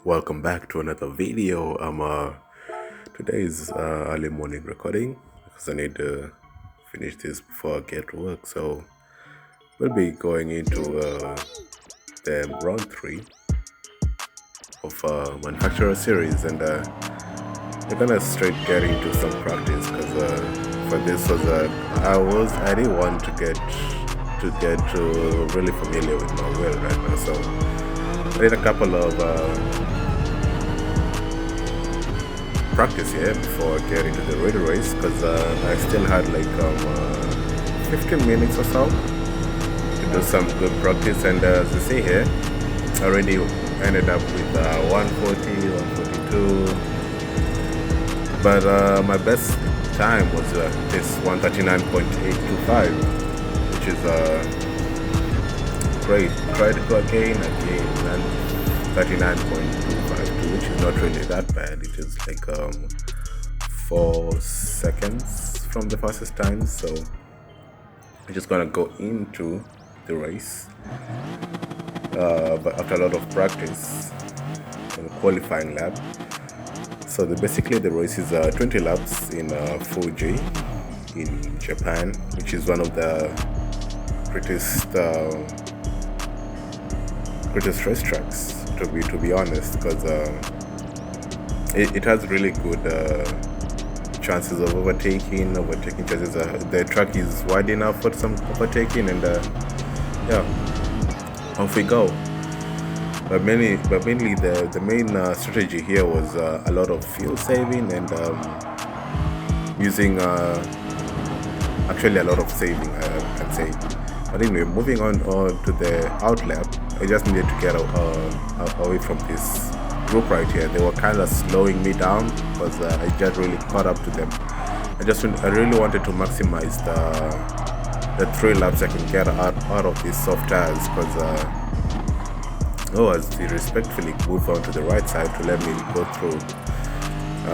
Welcome back to another video. Today is early morning recording because I need to finish this before I get to work. So we'll be going into the round 3 of manufacturer series, and we're gonna straight get into some practice because for this was I didn't want to get really familiar with my wheel right now. So I did a couple of practice here before I get into the real race because I still had like 15 minutes or so to do some good practice, and as you see here, I already ended up with 140, 142, but my best time was this 139.825, which is great. Try to go again, and 39.252, which is not really that bad. It is like 4 seconds from the fastest time. So I'm just gonna go into the race, but after a lot of practice on the qualifying lap. So basically the race is 20 laps in Fuji in Japan, which is one of the greatest race tracks, to be honest, because it has really good chances of overtaking chances. The track is wide enough for some overtaking, and yeah, off we go. But mainly the main strategy here was a lot of fuel saving and using actually a lot of saving, I can say. But anyway, moving on to the out lap, I just needed to get away from this group right here. They were kind of slowing me down because I just really caught up to them. I really wanted to maximize the 3 laps I can get out of these soft tires, because as they respectfully move on to the right side to let me go through.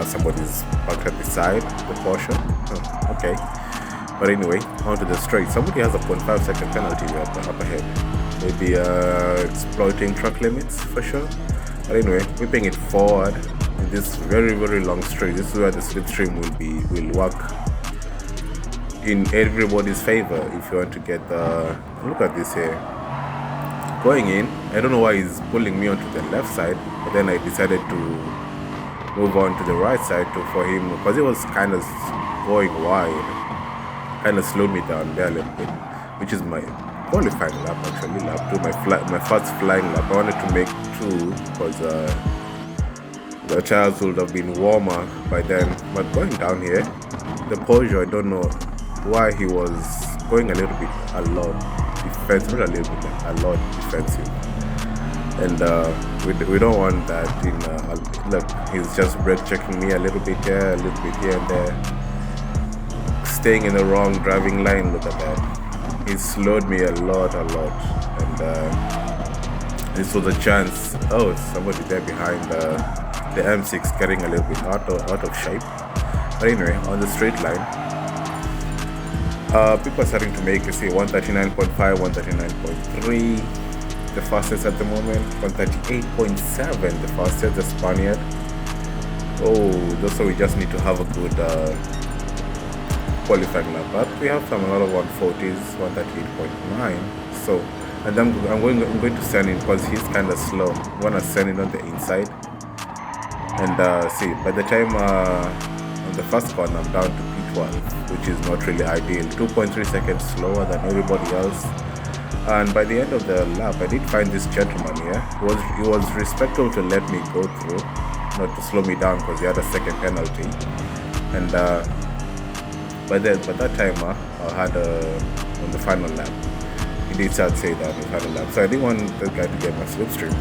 Somebody's parked at the side, the Porsche. Oh, okay. But anyway, onto the straight. Somebody has a 0.5 second penalty up ahead. Maybe exploiting track limits for sure. But anyway, whipping it forward in this very, very long straight. This is where the slipstream will work in everybody's favor if you want to get the. Look at this here. Going in, I don't know why he's pulling me onto the left side, but then I decided to move on to the right side for him, because it was kind of going wide. Kind of slowed me down there a little bit, which is my qualifying lap, actually, lap 2, my first flying lap. I wanted to make 2 because the tires would have been warmer by then. But going down here, the Porsche, I don't know why he was going a little bit a lot defensive, not a little bit, a lot defensive, and we don't want that. Look, he's just brake checking me a little bit here, a little bit here and there. Staying in the wrong driving line. Look at that. He slowed me a lot, and this was a chance. Oh, somebody there behind the M6 getting a little bit out of shape. But anyway, on the straight line, people are starting to make, you see, 139.5, 139.3, the fastest at the moment, 138.7, the fastest, the Spaniard. Oh, so we just need to have a good qualifying lap, but we have a lot of 140s, 138.9. So, and I'm going to send in because he's kind of slow. I'm gonna send it on the inside, and see, by the time on the first corner I'm down to P12, which is not really ideal. 2.3 seconds slower than everybody else. And by the end of the lap, I did find this gentleman here. He was respectful to let me go through, not to slow me down because he had a second penalty. And by that time, I had on the final lap, he did start saying that on the final lap. So I didn't want the guy to get my slipstream,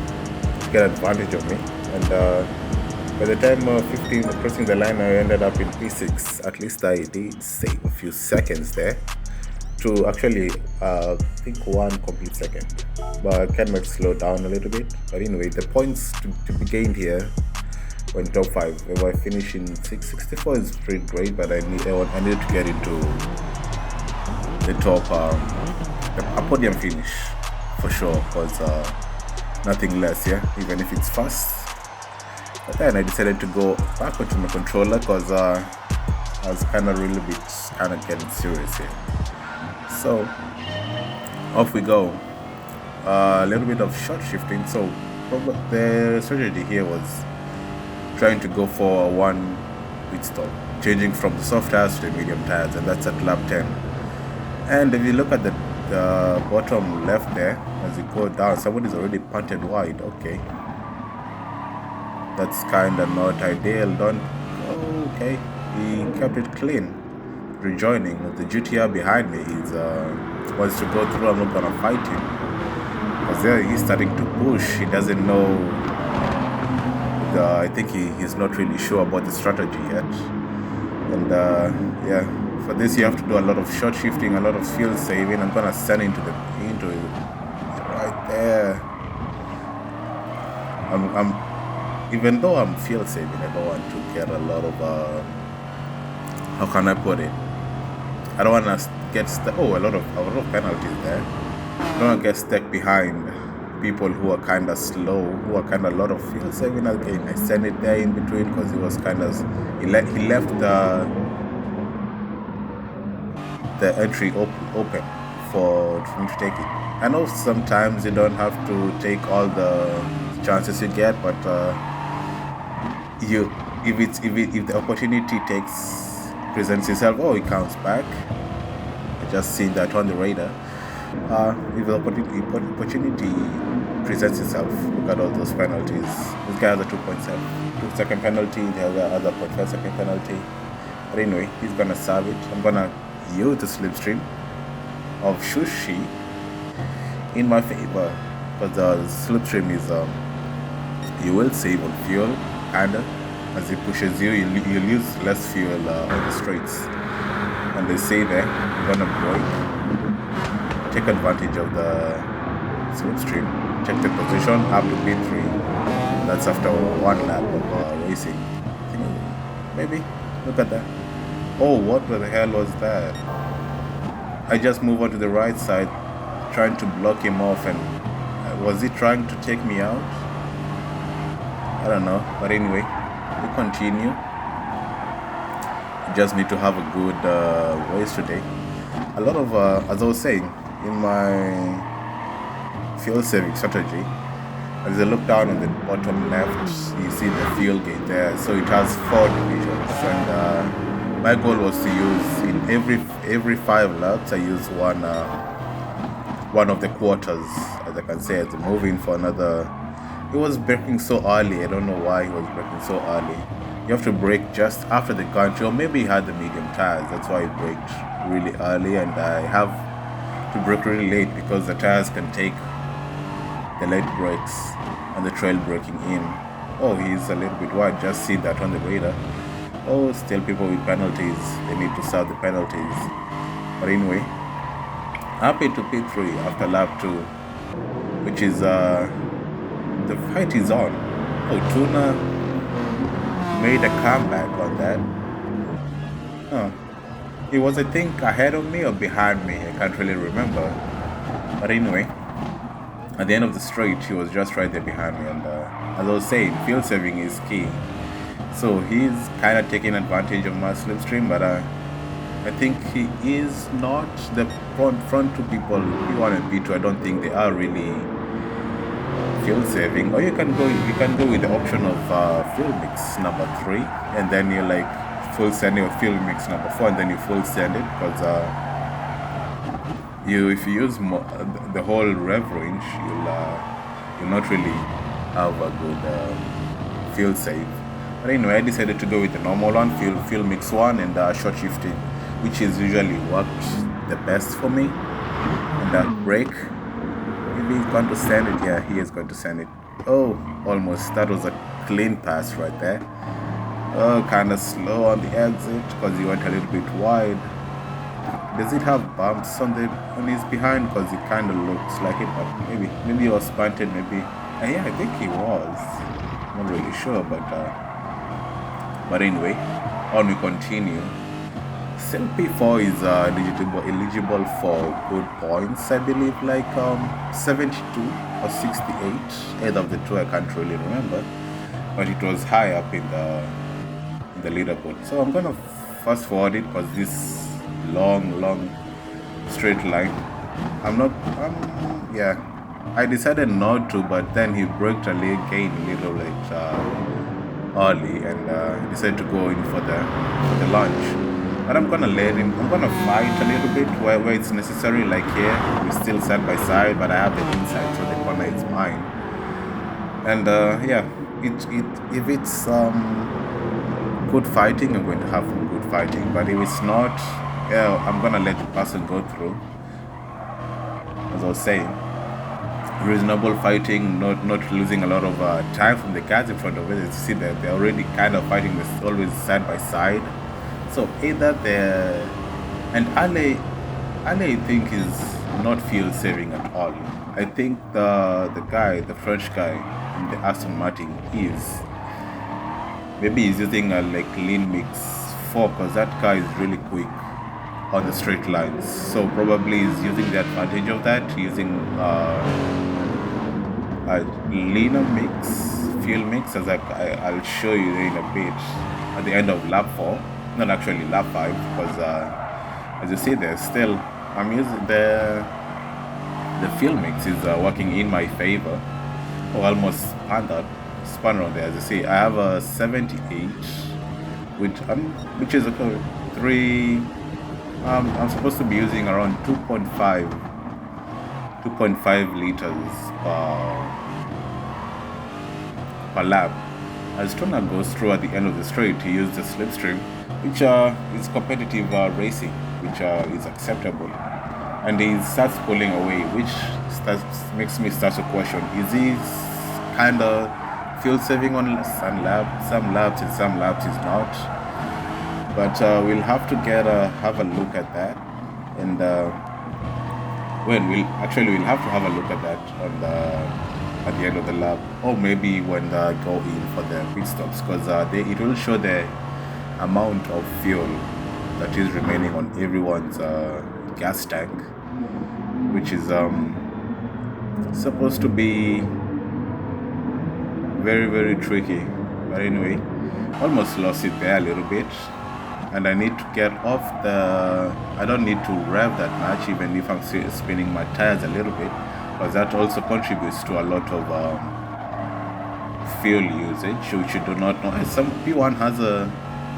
get advantage of me. And by the time 15 crossing the line, I ended up in P6. At least I did save a few seconds there to actually I think 1 complete second. But I can make slow down a little bit. But anyway, the points to be gained here in top 5. If I finish in 664 is pretty great, but I need to get into the top a podium finish for sure, because nothing less, yeah. Even if it's fast, But then I decided to go back onto my controller because I was kind of getting serious here. So off we go. A little bit of short shifting. So the strategy here was trying to go for one pit stop, changing from the soft tires to the medium tires, and that's at lap 10. And if you look at the bottom left there, as you go down, somebody's already punted wide. Okay, that's kind of not ideal. Okay, he kept it clean. Rejoining with the GTR behind me. He's wants to go through. I'm not gonna fight him because there he's starting to push. He doesn't know. I think he's not really sure about the strategy yet. And yeah, for this you have to do a lot of short shifting, a lot of fuel saving. I'm gonna send into it right there. Even though I'm fuel saving, I don't want to get a lot of how can I put it? I don't want to get stuck. Oh, a lot of penalties there. I don't want to get stuck behind people who are kind of slow, who are kind of a lot of fuel saving. Again, I sent it there in between because he was kind of he left the entry open for me to take it. I know sometimes you don't have to take all the chances you get, but if the opportunity presents itself, oh, it comes back. I just seen that on the radar. If the opportunity presents itself, look at all those penalties. This guy has a 2.7 2-second penalty, the other has a 0.5-second penalty. But anyway, he's gonna serve it. I'm gonna use the slipstream of Chuki in my favor, because the slipstream is you will save on fuel, kinda. As it pushes you, you lose less fuel on the straights. And they say there, I'm gonna brake, take advantage of the slipstream, check the position up to P3. That's after one lap of racing. Maybe, look at that. Oh, what the hell was that? I just moved on to the right side, trying to block him off, and was he trying to take me out? I don't know, but anyway, we continue. You just need to have a good race today. A lot of, as I was saying, in my fuel saving strategy, as I look down on the bottom left, you see the fuel gauge there. So it has 4 divisions, and my goal was to use in every 5 laps. I use one of the quarters, as I can say, as I move in for another. He was braking so early. I don't know why he was braking so early. You have to brake just after the gantry, or maybe he had the medium tires. That's why he braked really early, and I have to brake really late because the tires can take the late brakes and the trail braking in. Oh, he's a little bit wide. Just see that on the radar. Oh, still people with penalties. They need to serve the penalties. But anyway, happy to P3 after lap 2, which is the fight is on. Oh, Tuna made a comeback on that. He was, I think, ahead of me or behind me. I can't really remember. But anyway, at the end of the straight, he was just right there behind me. And as I was saying, fuel saving is key. So he's kind of taking advantage of my slipstream, but I think he is not. The front 2 people, P1 and P2, I don't think they are really fuel saving. Or you can go with the option of fuel mix number 3, and then you like full send your fuel mix number 4, and then you full send it, because if you use the whole rev range, you'll not really have a good fuel save. But anyway, I decided to go with the normal one, fuel mix 1, and short shifting, which is usually worked the best for me. And brake. Maybe he's going to send it. Yeah, he is going to send it. Oh, almost. That was a clean pass right there. Oh, kind of slow on the exit because he went a little bit wide. Does it have bumps on his behind? Because it kind of looks like it, but maybe he was punted. Maybe. Yeah, I think he was. Not really sure, but anyway, on we continue. Still P4 is eligible for good points, I believe, like 72 or 68, either of the two, I can't really remember. but it was high up in the leaderboard. So I'm gonna fast forward it because this long straight line, yeah, I decided not to, but then he broke the leg again a little bit early, and decided to go in for the launch. But I'm gonna fight a little bit where it's necessary. Like here, we're still side by side, but I have the inside, so the corner is mine. And yeah, if it's good fighting, I'm going to have good fighting. But if it's not, yeah, I'm gonna let the person go through. As I was saying, reasonable fighting, not losing a lot of time from the guys in front of it. You see that they're already kind of fighting this always side by side. So either and Ale I think is not field saving at all. I think the French guy in the Aston Martin is. Maybe he's using a like lean mix 4 because that car is really quick on the straight lines. So probably he's using the advantage of that, using a leaner mix, fuel mix, as I'll show you in a bit at the end of lap 4. Not actually lap 5, because as you see there, still I'm using the fuel mix is working in my favor. Oh, almost spun around there. As you see, I have a 78, which is a 3. I'm supposed to be using around 2.5 liters per lap. As Tona goes through at the end of the straight, he used the slipstream, which is competitive racing, which is acceptable. And he starts pulling away, which makes me start to question: is he kind of fuel saving on some laps, and some laps is not? But we'll have to have a look at that, and we'll have to have a look at that at the end of the lap, or maybe when they go in for the pit stops, because it will show the amount of fuel that is remaining on everyone's gas tank, which is supposed to be very, very tricky. But anyway, almost lost it there a little bit, and I need to get off I don't need to rev that much, even if I'm spinning my tires a little bit, because that also contributes to a lot of fuel usage, which you do not know. And some P1 has a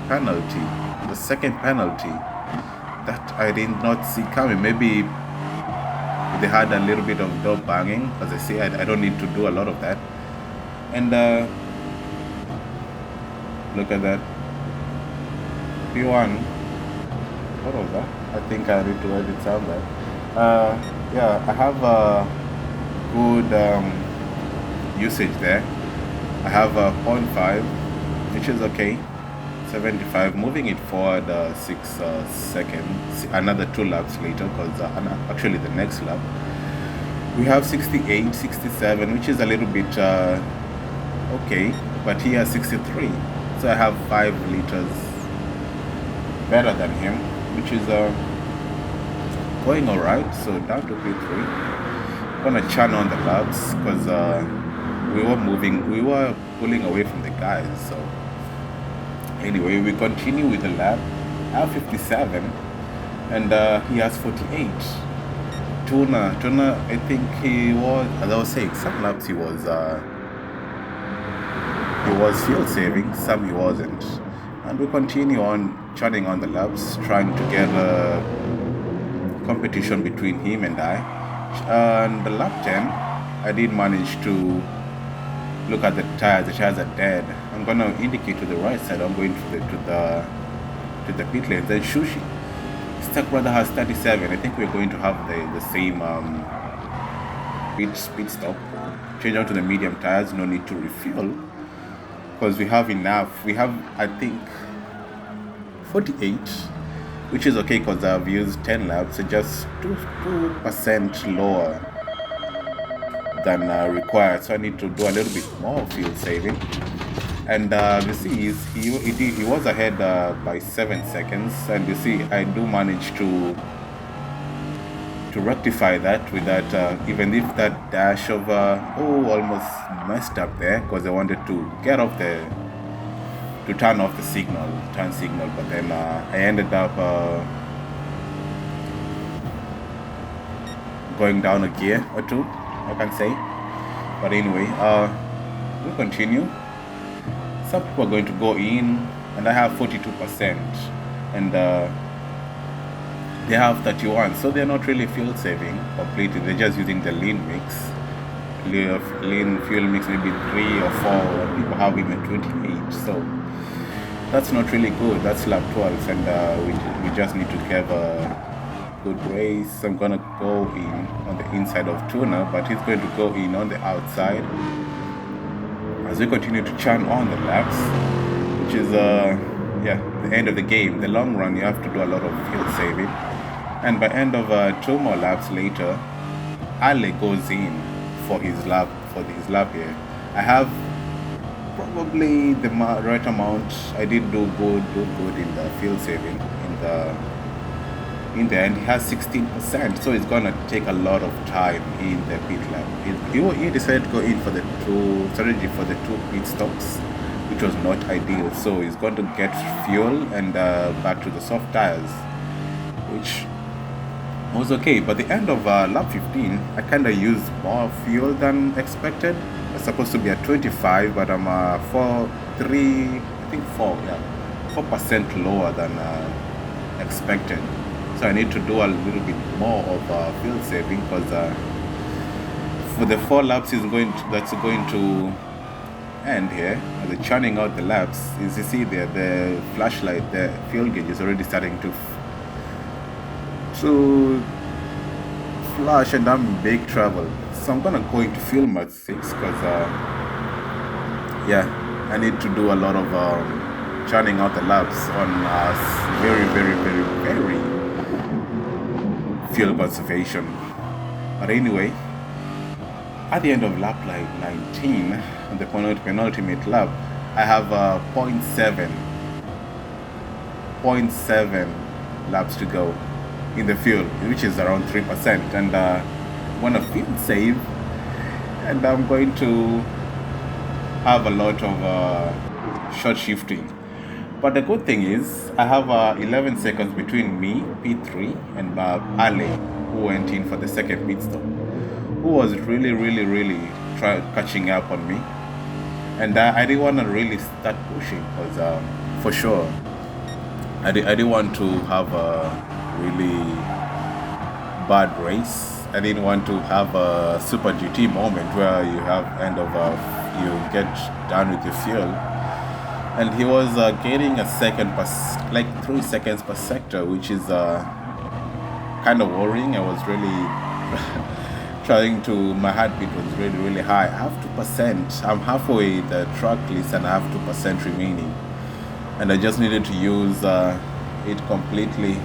penalty, the second penalty, that I did not see coming. Maybe they had a little bit of door banging, as I say, I don't need to do a lot of that. And look at that, P1. What was that? I think I need to edit some that. Yeah, I have a good usage there. I have a 0.5, which is okay. 75, moving it forward 6 seconds, another 2 laps later, because actually the next lap we have 68, 67, which is a little bit okay, but he has 63, so I have 5 liters better than him, which is going alright. So down to P3, I'm gonna churn on the laps, because we were pulling away from the guys. So anyway, we continue with the lap. I have 57, and he has 48. Tuna, I think he was, as I was saying, some laps he was fuel saving, some he wasn't. And we continue on churning on the laps, trying to get a competition between him and I. And the lap 10, I did manage to look at the tires. The tires are dead. I'm gonna indicate to the right side. I'm going to the pit lane. Then Sushi, Stack Brother has 37. I think we're going to have the same pit stop. Change out to the medium tires. No need to refuel, because we have enough. We have, I think, 48, which is okay, because I've used 10 laps, so just 2% lower than required. So I need to do a little bit more fuel saving. And you see, he was ahead by 7 seconds, and you see I do manage to to rectify that with that, even if that dash of almost messed up there, because I wanted to get off to turn off the turn signal, but then I ended up going down a gear or two, I can say. But anyway, we'll continue. Some people are going to go in, and I have 42%, and they have 31, so they're not really fuel saving completely. They're just using the lean mix, lean fuel mix, maybe 3 or 4, or people have even 28. So that's not really good. That's lap 12, and we just need to have a good race. I'm gonna go in on the inside of Tuna, but he's going to go in on the outside as we continue to churn on the laps, which is the end of the game. The long run, you have to do a lot of fuel saving, and by end of 2 more laps later, Ale goes in for his lap here. I have probably the right amount. I did do good in the fuel saving in the end. He has 16%, so it's gonna take a lot of time in the pit lap. He decided to go in for the two pit stops, which was not ideal. So he's going to get fuel and back to the soft tires, which was okay. But the end of lap 15, I kind of used more fuel than expected. It's supposed to be at 25, but I'm 4% lower than expected. So I need to do a little bit more of fuel saving, because for the 4 laps that's going to end here. The churning out the laps, as you see there, the flashlight, the fuel gauge is already starting to flash, and I'm in big trouble. So I'm gonna go into fuel mode 6, because I need to do a lot of churning out the laps on very, very, very, very fuel conservation. But anyway, at the end of lap 19, the penultimate lap, I have 0.7 laps to go in the fuel, which is around 3%, and want to fuel save, and I'm going to have a lot of short shifting. But the good thing is I have 11 seconds between me, P3, and Ale, who went in for the second pit stop, who was really catching up on me, and I didn't want to really start pushing, because for sure I didn't want to have a really bad race. I didn't want to have a super GT moment where you have you get done with your fuel. And he was gaining a second like 3 seconds per sector, which is kind of worrying. I was really my heartbeat was really high. I have 2%. I'm halfway the track list, and I have 2% remaining, and I just needed to use it completely.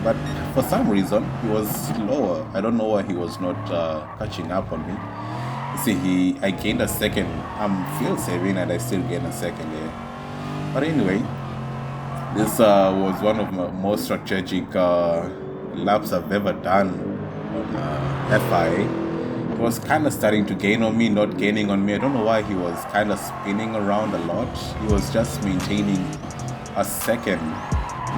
But for some reason, he was slower. I don't know why he was not catching up on me. You see, I gained a second. I'm fuel saving, and I still gain a second here. But anyway, this was one of my most strategic laps I've ever done on FIA. He was kind of starting to gain on me, not gaining on me. I don't know why he was kind of spinning around a lot. He was just maintaining a second.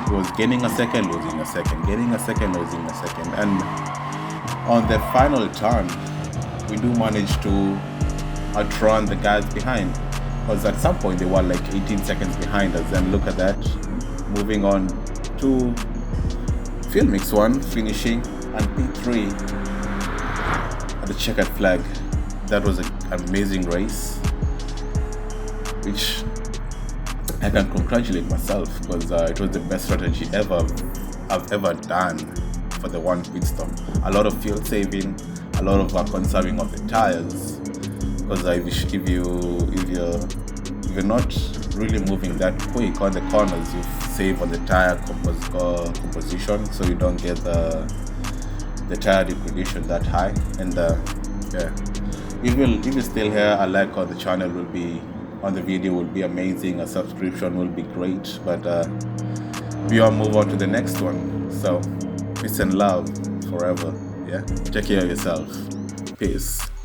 He was gaining a second, losing a second, gaining a second, losing a second. And on the final turn, we do manage to outrun the guys behind. Because at some point they were like 18 seconds behind us. And look at that. Moving on to Field Mix 1, finishing, and P3 at the checkered flag. That was an amazing race, which I can congratulate myself, because it was the best strategy I've ever done for the one pit stop. A lot of fuel saving, a lot of conserving of the tires, because if you're not really moving that quick on the corners, you save on the tire composition, so you don't get the tire degradation that high. And if you're still here, a like on the channel will be on the video will be amazing. A subscription will be great. But we all move on to the next one. So peace and love forever. Yeah, take care of yourself. Peace.